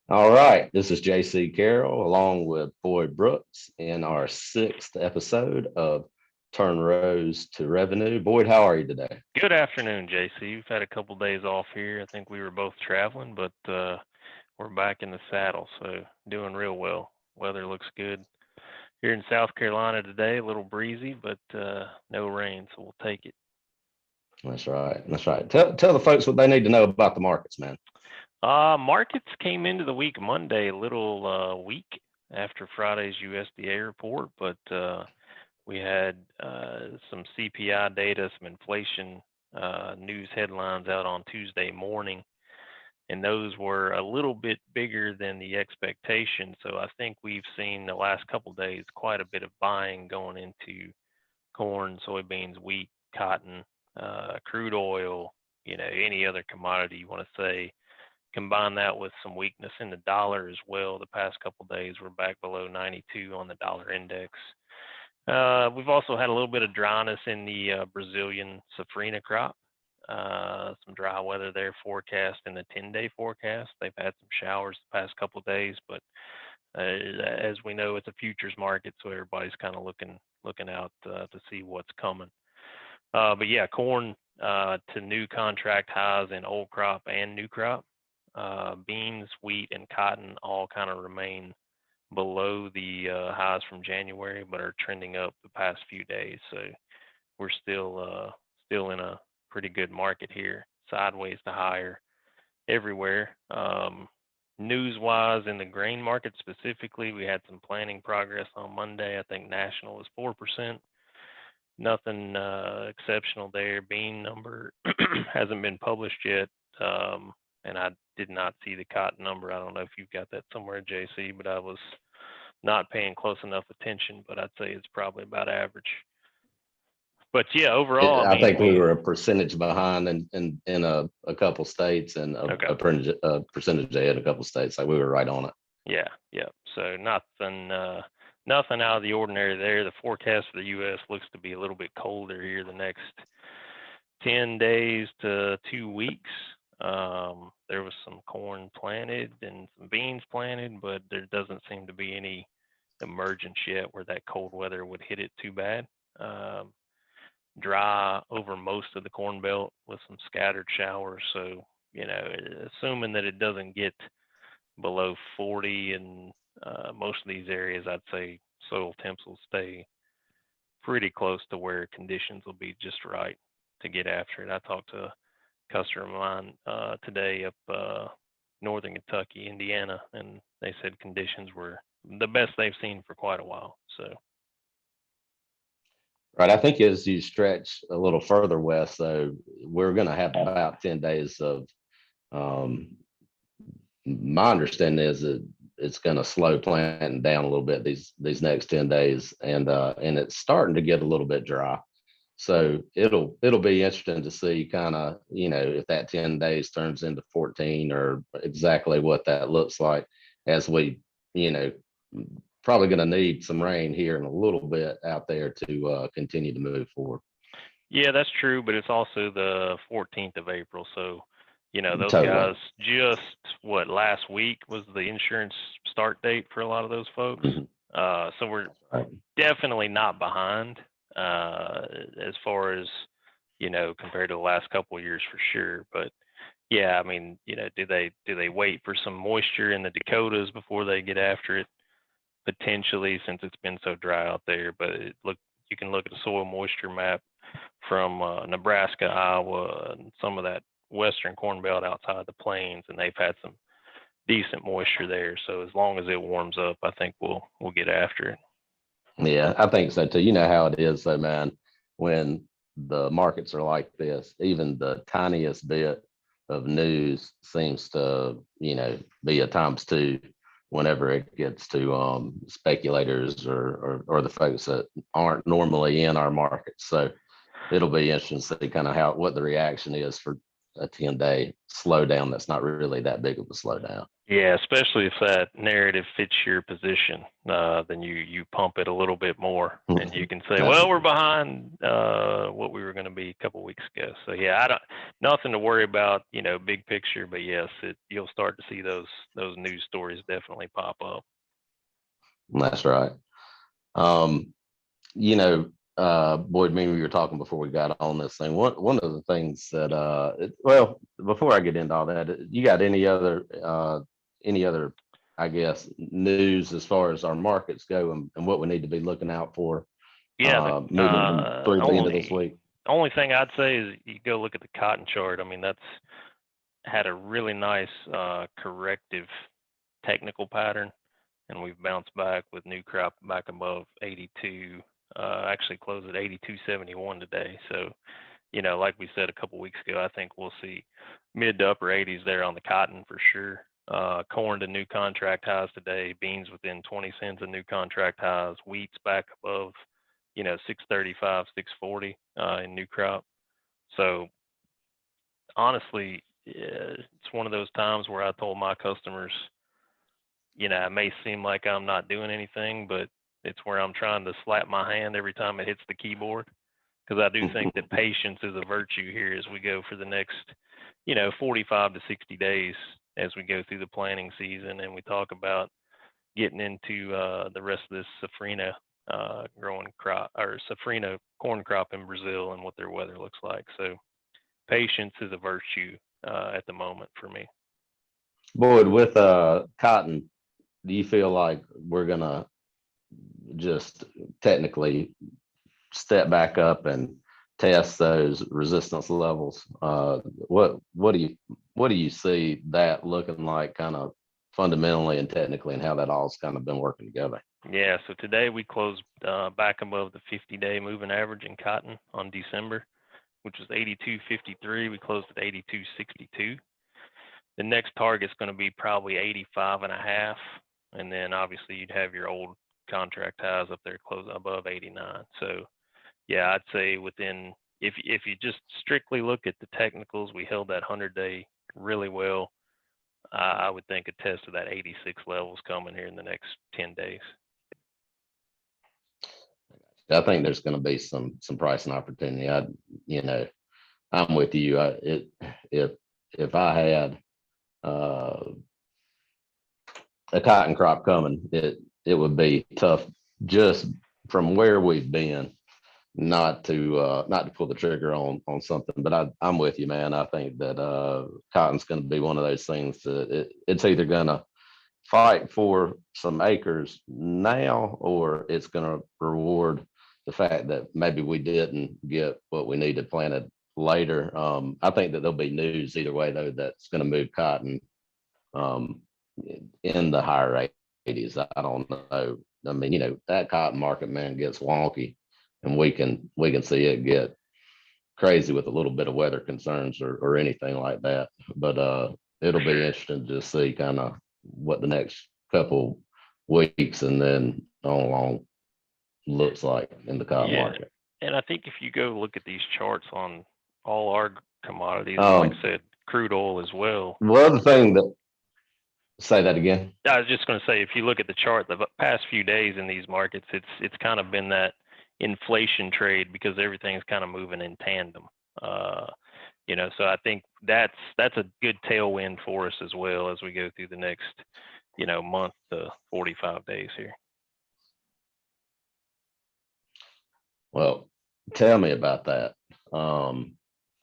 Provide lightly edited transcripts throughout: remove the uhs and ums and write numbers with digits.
All right, this is JC Carroll along with Boyd Brooks in our sixth episode of Turn Rows to Revenue. Boyd, how are you today? Good afternoon, JC. We've had a couple days off here. I think we were both traveling, but we're back in the saddle, so doing real well. Weather looks good here in South Carolina today. A little breezy, but no rain, so we'll take it. That's right. That's right. Tell the folks what they need to know about the markets, man. Markets came into the week Monday a little weak after Friday's USDA report, but we had some CPI data, some inflation news headlines out on Tuesday morning, and those were a little bit bigger than the expectation. So I think we've seen the last couple of days quite a bit of buying going into corn, soybeans, wheat, cotton, crude oil, any other commodity you want to say. Combine that with some weakness in the dollar as well. The past couple of days we're back below 92 on the dollar index. We've also had a little bit of dryness in the Brazilian safrinha crop. Some dry weather there forecast in the 10-day forecast. They've had some showers the past couple of days, but as we know, it's a futures market, so everybody's kind of looking out to see what's coming. But yeah, corn to new contract highs in old crop and new crop. Beans, wheat, and cotton all kind of remain below the highs from January, but are trending up the past few days. So we're still in a pretty good market here, sideways to higher everywhere. News wise, in the grain market specifically, we had some planning progress on Monday. I think national was 4%. Nothing exceptional there. Bean number hasn't been published yet. And I did not see the cotton number. I don't know if you've got that somewhere, JC, but I was not paying close enough attention, but I'd say it's probably about average. But yeah, overall, I I mean, think we were a percentage behind in a couple states and okay. a percentage ahead in a couple states. Like we were right on it. Yeah, yeah. So nothing out of the ordinary there. The forecast for the U.S. looks to be a little bit colder here the next 10 days to 2 weeks. There was some corn planted and some beans planted, but there doesn't seem to be any emergence yet where that cold weather would hit it too bad. Dry over most of the corn belt with some scattered showers. So, assuming that it doesn't get below 40 in most of these areas, I'd say soil temps will stay pretty close to where conditions will be just right to get after it. I talked to a customer of mine today up northern Kentucky, Indiana, and they said conditions were the best they've seen for quite a while. So, Right. I think as you stretch a little further west, though, we're going to have about 10 days of um, my understanding is that it's going to slow planting down a little bit these next 10 days and it's starting to get a little bit dry. So it'll be interesting to see kind of, if that 10 days turns into 14 or exactly what that looks like as we, you know, probably going to need some rain here in a little bit out there to continue to move forward. yeah, that's true, but it's also the 14th of April. So, those Totally. guys just last week was the insurance start date for a lot of those folks. Mhm. So we're Right. definitely not behind as far as compared to the last couple of years for sure. But yeah, I mean, do they wait for some moisture in the Dakotas before they get after it? Potentially, since it's been so dry out there. But you can look at the soil moisture map from Nebraska, Iowa, and some of that western corn belt outside the plains, and they've had some decent moisture there. So as long as it warms up, I think we'll get after it. Yeah, I think so too. You know how it is though, man, when the markets are like this, even the tiniest bit of news seems to, be a times two whenever it gets to speculators or the folks that aren't normally in our markets. So it'll be interesting to see kind of what the reaction is for a 10-day slowdown that's not really that big of a slowdown. Yeah, especially if that narrative fits your position, then you pump it a little bit more, and you can say, well, we're behind what we were going to be a couple weeks ago. So yeah, nothing to worry about, big picture, but yes, you'll start to see those news stories definitely pop up. That's right. Boyd, me and we were talking before we got on this thing. One of the things that, well, before I get into all that, you got any other, I guess, news as far as our markets go and what we need to be looking out for? Yeah, moving through the end of this week. Only thing I'd say is you go look at the cotton chart. I mean, that's had a really nice corrective technical pattern, and we've bounced back with new crop back above 82. Actually closed at 82.71 today. So, like we said a couple weeks ago, I think we'll see mid to upper 80s there on the cotton for sure. Corn to new contract highs today. Beans within 20 cents of new contract highs. Wheat's back above, 635, 640 in new crop. So honestly, it's one of those times where I told my customers, it may seem like I'm not doing anything, but it's where I'm trying to slap my hand every time it hits the keyboard, because I do think that patience is a virtue here as we go for the next, 45 to 60 days as we go through the planting season and we talk about getting into the rest of this safrina growing crop or safrina corn crop in Brazil and what their weather looks like. So patience is a virtue at the moment for me. Boyd, with cotton, do you feel like we're gonna just technically step back up and test those resistance levels? What do you see that looking like, kind of fundamentally and technically, and how that all's kind of been working together? Yeah, so today we closed back above the 50-day moving average in cotton on December, which was 82.53. We closed at 82.62. The next target's going to be probably 85.5, and then obviously you'd have your old contract highs up there close above 89. So yeah, I'd say within, if you just strictly look at the technicals, we held that 100-day really well. I would think a test of that 86 levels coming here in the next 10 days. I think there's going to be some pricing opportunity. I'm with you. If I had a cotton crop coming, it would be tough just from where we've been not to pull the trigger on something. But I'm with you, man. I think that cotton's going to be one of those things that it's either going to fight for some acres now, or it's going to reward the fact that maybe we didn't get what we needed planted later. I think that there'll be news either way, though, that's going to move cotton in the higher 80s. I don't know. I mean, that cotton market, man, gets wonky, and we can see it get crazy with a little bit of weather concerns or anything like that. But it'll be interesting to see kind of what the next couple weeks and then on along looks like in the cotton market. And I think if you go look at these charts on all our commodities, like I said, crude oil as well. Well, the thing that, say that again. I was just going to say, if you look at the chart, the past few days in these markets, it's kind of been that inflation trade because everything's kind of moving in tandem. So I think that's a good tailwind for us as well as we go through the next, month to 45 days here. Well, tell me about that.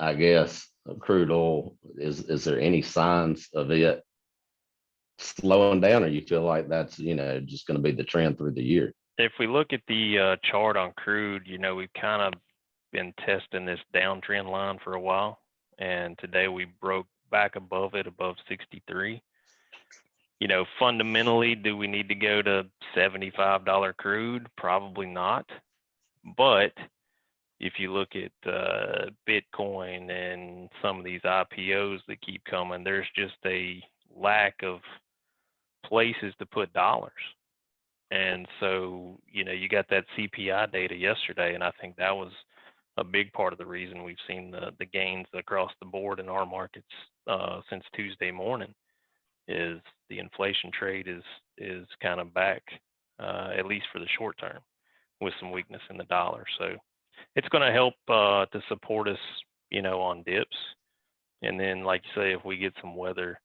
I guess crude oil, is there any signs of it slowing down, or you feel like that's just going to be the trend through the year? If we look at the chart on crude, we've kind of been testing this downtrend line for a while, and today we broke back above it, above 63. Fundamentally, do we need to go to $75 crude? Probably not. But if you look at Bitcoin and some of these IPOs that keep coming, there's just a lack of places to put dollars. And so, you got that CPI data yesterday, and I think that was a big part of the reason we've seen the gains across the board in our markets since Tuesday morning is the inflation trade is kind of back, at least for the short term, with some weakness in the dollar. So it's going to help to support us, on dips. And then, like you say, if we get some weather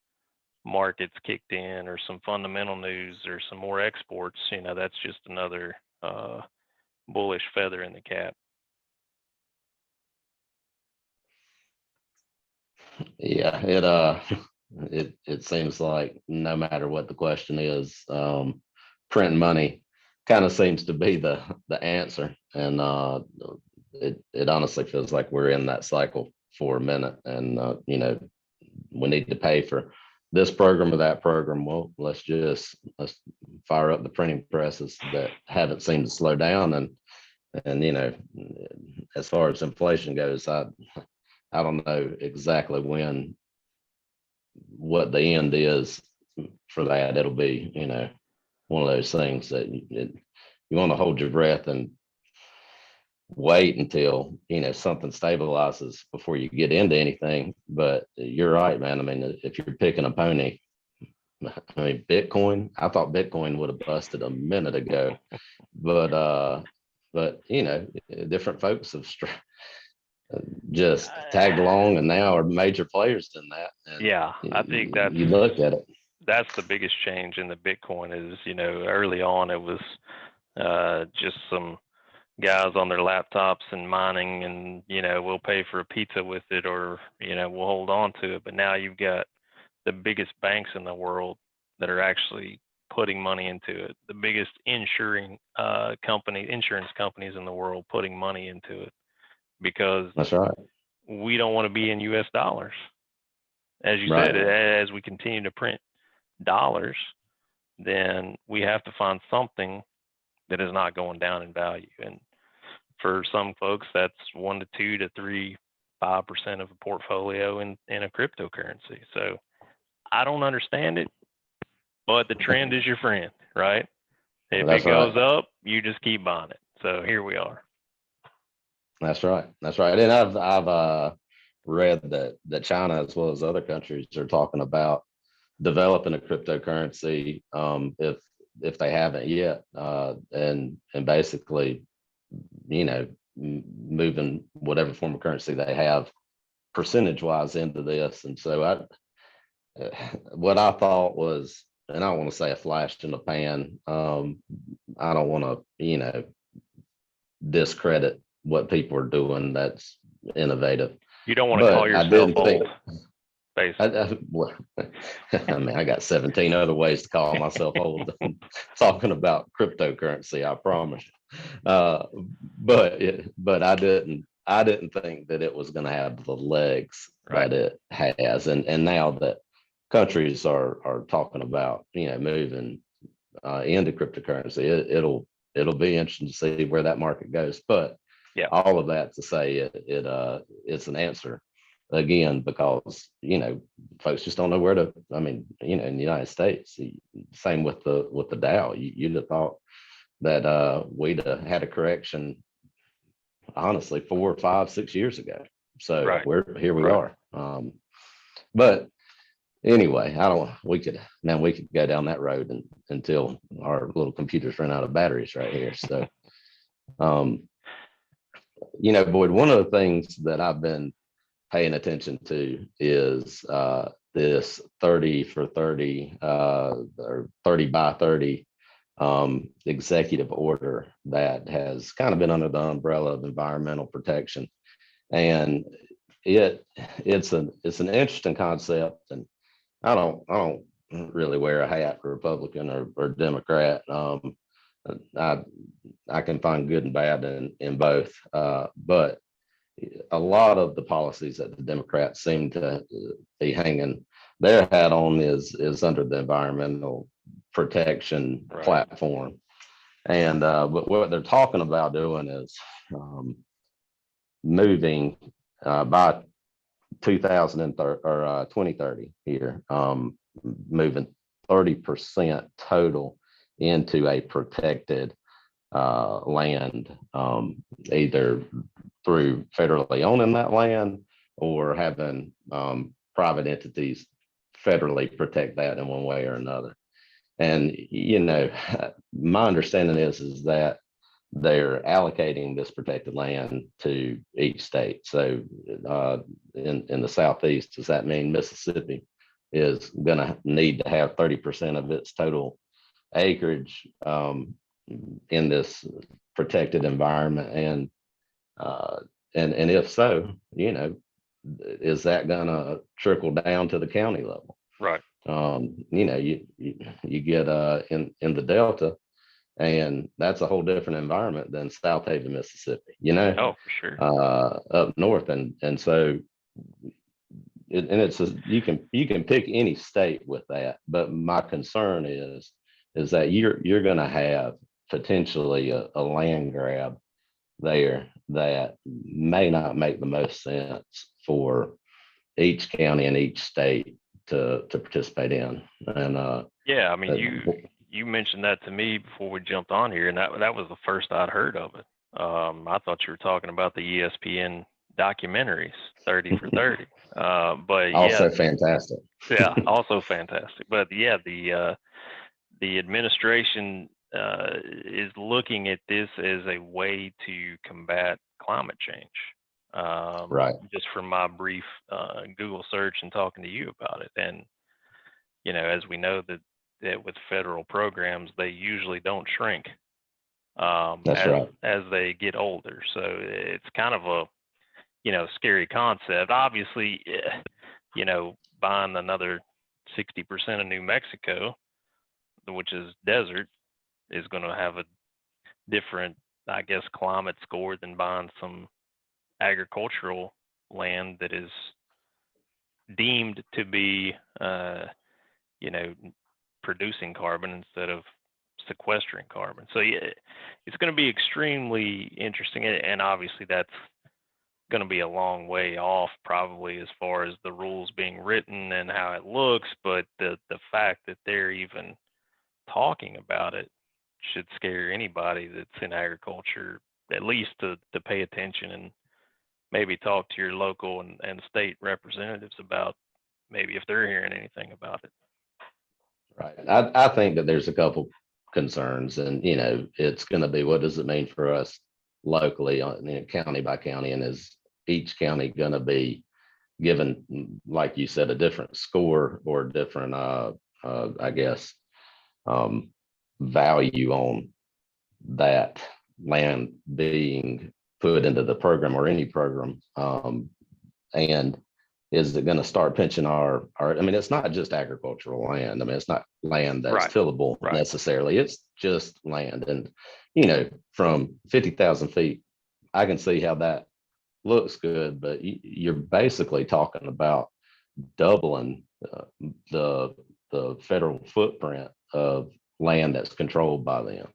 markets kicked in or some fundamental news or some more exports, that's just another bullish feather in the cap. Yeah, it seems like no matter what the question is, printing money kind of seems to be the answer. And it honestly feels like we're in that cycle for a minute. And we need to pay for this program or that program. Well, let's fire up the printing presses that haven't seemed to slow down. And as far as inflation goes, I don't know exactly what the end is for that. It'll be, one of those things that you want to hold your breath and wait until, something stabilizes before you get into anything. But you're right, man. I mean, if you're picking a pony, I mean, I thought Bitcoin would have busted a minute ago, but different folks have just tagged along and now are major players in that. And yeah, I think you look at it. That's the biggest change in the Bitcoin is, early on it was just some guys on their laptops and mining and, we'll pay for a pizza with it or, we'll hold on to it. But now you've got the biggest banks in the world that are actually putting money into it. The biggest insurance companies in the world putting money into it because That's right. we don't want to be in US dollars. As you Right. said, as we continue to print dollars, then we have to find something that is not going down in value. And for some folks, that's 1 to 2 to 3, 5% of a portfolio in a cryptocurrency. So I don't understand it, but the trend is your friend, right? If That's it goes right. up, you just keep buying it. So here we are. That's right. That's right. And I've read that China as well as other countries are talking about developing a cryptocurrency, if they haven't yet, and basically, moving whatever form of currency they have percentage wise into this. And so what I thought was, and I don't want to say a flash in the pan. I don't want to, discredit what people are doing that's innovative. You don't want to call But I yourself didn't think, old, basically. well, I mean, I got 17 other ways to call myself old talking about cryptocurrency, I promise. Uh, but I didn't think that it was going to have the legs Right. that it has. And now that countries are talking about, moving into cryptocurrency, it'll be interesting to see where that market goes. But Yeah. all of that to say it's an answer again, because folks just don't know where to. I mean, in the United States, same with the Dow. You'd have thought that we'd have had a correction, honestly, 4, 5, 6 years ago. So Right. here we Right. are. But anyway, we could go down that road until our little computers run out of batteries right here. So Boyd, one of the things that I've been paying attention to is this 30 for 30 or 30 by 30 executive order that has kind of been under the umbrella of environmental protection. And it's an interesting concept. And I don't really wear a hat, Republican or Democrat. I can find good and bad in both. But a lot of the policies that the Democrats seem to be hanging their hat on is under the environmental protection Right. platform. And but what they're talking about doing is moving by 2030 or 2030 here, moving 30% total into a protected land, either through federally owning that land or having private entities federally protect that in one way or another. And, my understanding is that they're allocating this protected land to each state. So in the Southeast, does that mean Mississippi is going to need to have 30% of its total acreage in this protected environment? And if so, is that going to trickle down to the county level? Right. You get in the Delta, and that's a whole different environment than South Haven, Mississippi, Oh, for sure. up north. And so you can pick any state with that. But my concern is that you're going to have potentially a land grab there that may not make the most sense for each county and each state to participate in. And yeah, I mean, you mentioned that to me before we jumped on here, and that was the first I'd heard of it. I thought you were talking about the ESPN documentaries, 30 for 30. But also yeah, fantastic. yeah, also fantastic. But yeah, the administration is looking at this as a way to combat climate change. Right. Just from my brief Google search and talking to you about it, and as we know that with federal programs, they usually don't shrink That's right. as they get older. So it's kind of a scary concept. Obviously, buying another 60% of New Mexico, which is desert, is going to have a different, I guess, climate score than buying some agricultural land that is deemed to be, producing carbon instead of sequestering carbon. So yeah, it's going to be extremely interesting, and obviously that's going to be a long way off, probably, as far as the rules being written and how it looks. But the fact that they're even talking about it should scare anybody that's in agriculture, at least to pay attention and maybe talk to your local and state representatives about maybe if they're hearing anything about it. Right. I think that there's a couple concerns, and it's going to be, what does it mean for us locally, county by county, and is each county going to be given, like you said, a different score or different, I guess, value on that land being put into the program or any program, and is it going to start pinching our, I mean, it's not just agricultural land. I mean, it's not land that's Right. tillable Right. necessarily. It's just land. And, from 50,000 feet, I can see how that looks good, but you're basically talking about doubling the federal footprint of land that's controlled by them.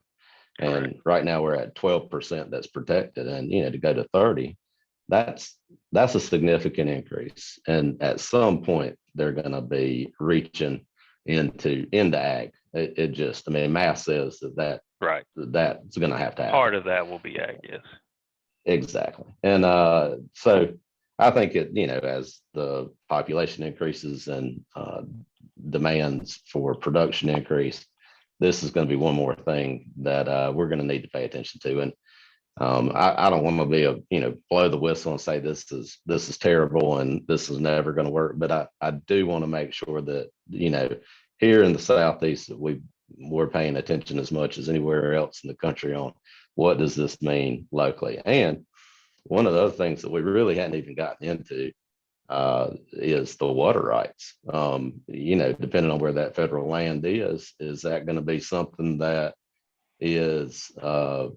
And Correct. right now we're at 12% that's protected, and to go to 30, that's a significant increase. And at some point they're going to be reaching into ag. It just, I mean, math says that Right. that's going to have to happen. Part of that will be ag, yes. Exactly. And so I think as the population increases and demands for production increase, this is going to be one more thing that we're going to need to pay attention to. And I don't want to be blow the whistle and say this is terrible and this is never going to work. But I do want to make sure that, here in the Southeast, that we're paying attention as much as anywhere else in the country on what does this mean locally. And one of the other things that we really hadn't even gotten into is the water rights. Depending on where that federal land is that going to be something that is going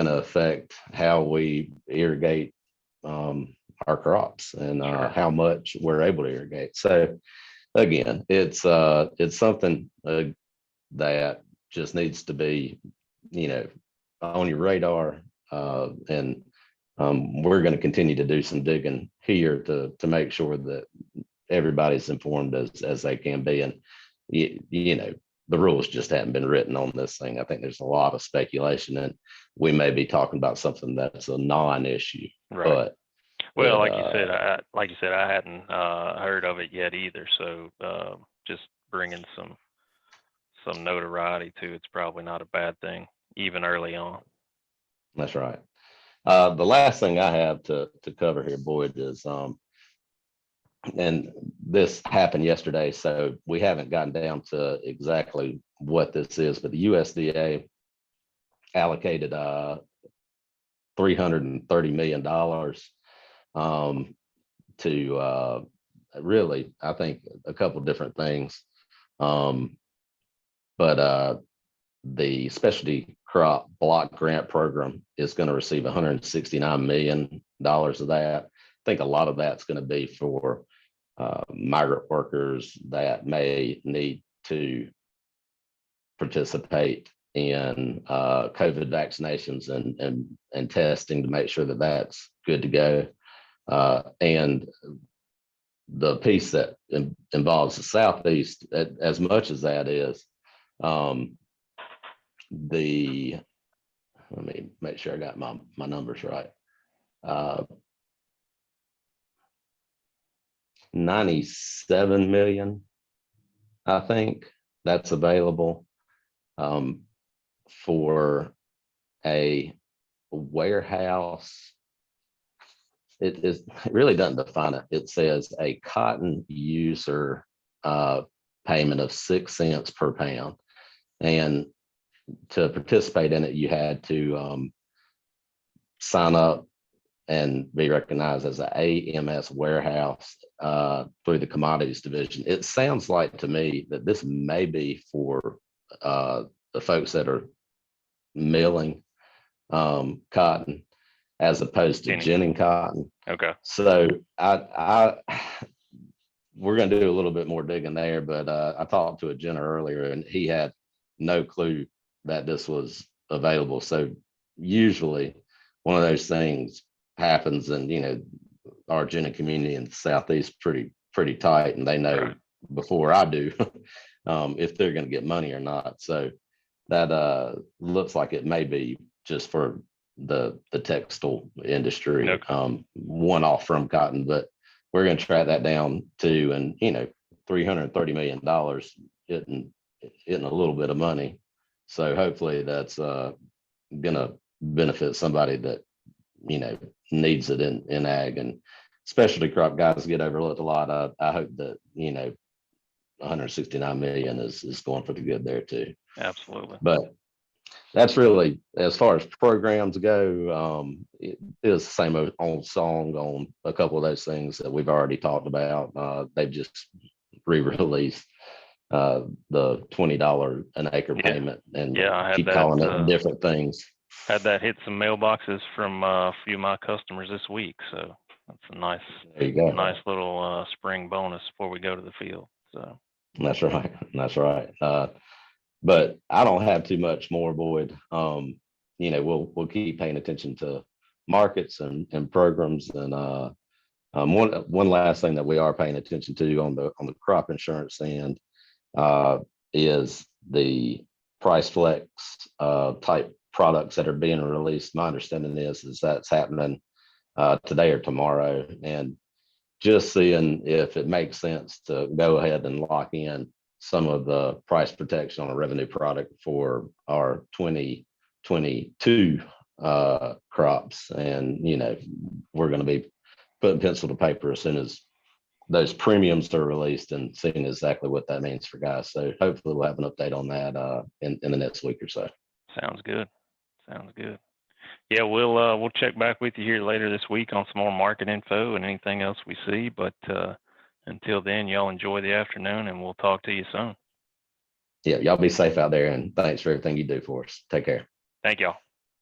to affect how we irrigate our crops and Sure. how much we're able to irrigate? So again, it's something that just needs to be, on your radar, and we're going to continue to do some digging here to make sure that everybody's informed as they can be. And the rules just haven't been written on this thing. I think there's a lot of speculation, and we may be talking about something that's a non-issue Right. but Well, it, like you said, I hadn't heard of it yet either. So just bringing some notoriety to it's probably not a bad thing, even early on. that's right. The last thing I have to cover here, Boyd, is and this happened yesterday, so we haven't gotten down to exactly what this is, but the USDA allocated $330 million to really, I think, a couple different things. But the specialty crop block grant program is going to receive $169 million of that. I think a lot of that's going to be for migrant workers that may need to participate in COVID vaccinations and testing to make sure that that's good to go. And the piece that involves the Southeast, as much as that is, let me make sure I got my numbers right. 97 million, I think, that's available for a warehouse. It really doesn't define it. It says a cotton user payment of 6 cents per pound. And to participate in it, you had to sign up and be recognized as an AMS warehouse through the commodities division. It sounds like to me that this may be for the folks that are milling cotton as opposed to ginning cotton. Okay. So we're going to do a little bit more digging there, but I talked to a ginner earlier and he had no clue that this was available. So usually one of those things happens, and our ginning community in the Southeast pretty tight, and they know before I do if they're going to get money or not. So that looks like it may be just for the textile industry, one off from cotton, but we're going to track that down too. And $330 million isn't a little bit of money, so hopefully that's gonna benefit somebody that needs it in ag. And specialty crop guys get overlooked a lot. I hope that 169 million is going for the good there too. Absolutely. But that's really, as far as programs go, it is the same old song on a couple of those things that we've already talked about. They've just re-released the $20 an acre payment, and keep calling it different things. Had that hit some mailboxes from a few of my customers this week, so that's a nice little spring bonus before we go to the field. So that's right. But I don't have too much more, Boyd. We'll keep paying attention to markets and programs. And one last thing that we are paying attention to on the crop insurance end is the price flex type products that are being released. My understanding is that's happening today or tomorrow, and just seeing if it makes sense to go ahead and lock in some of the price protection on a revenue product for our 2022 crops. And we're going to be putting pencil to paper as soon as those premiums are released and seeing exactly what that means for guys. So hopefully we'll have an update on that in the next week or so. Sounds good. Yeah, we'll check back with you here later this week on some more market info and anything else we see. But until then, y'all enjoy the afternoon, and we'll talk to you soon. Yeah, y'all be safe out there, and thanks for everything you do for us. Take care. Thank y'all.